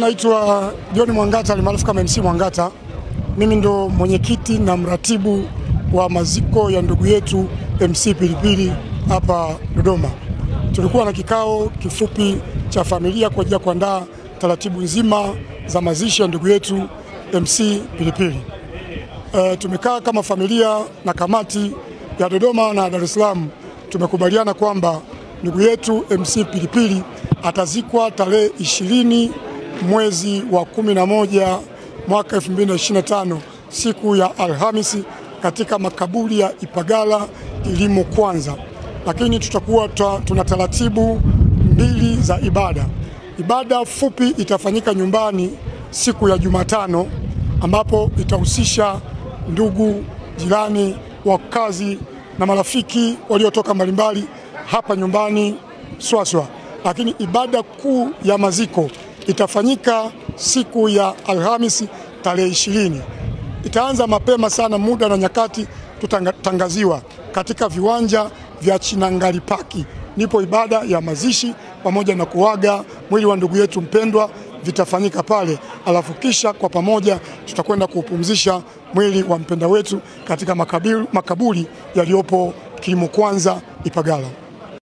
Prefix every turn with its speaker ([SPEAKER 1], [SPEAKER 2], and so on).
[SPEAKER 1] Naitwa John Mwangata almaarufu kama MC Mwangata. Mimi ndo mwenyekiti na mratibu wa maziko ya ndugu yetu MC Pilipili hapa Dodoma. Tulikuwa na kikao kifupi cha familia kwa ajili ya kuandaa taratibu nzima za mazishi ya ndugu yetu MC Pilipili. Tumekaa kama familia na kamati ya Dodoma na Dar es Salaam, tumekubaliana kwamba ndugu yetu MC Pilipili atazikwa tarehe 20 mwezi wa 11 mwaka 2025 siku ya Alhamisi katika makaburi ya Ipagala Kilimo Kwanza. Lakini tutakuwa tuna taratibu mbili za ibada. Ibada fupi itafanyika nyumbani siku ya Jumatano, ambapo itahusisha ndugu, jirani, wakazi na marafiki waliotoka mbalimbali hapa nyumbani Swaswa. Lakini ibada kuu ya maziko itafanyika siku ya Alhamisi tarehe 20. Itaanza mapema sana, muda na nyakati tutatangaziwa katika viwanja vya Chinangali Paki. Nipo ibada ya mazishi pamoja na kuaga mwili wa ndugu yetu mpendwa vitafanyika pale, alafu kisha kwa pamoja tutakwenda kuupumzisha mwili wa mpenda wetu katika makaburi yaliyopo Kilimo Kwanza Ipagala.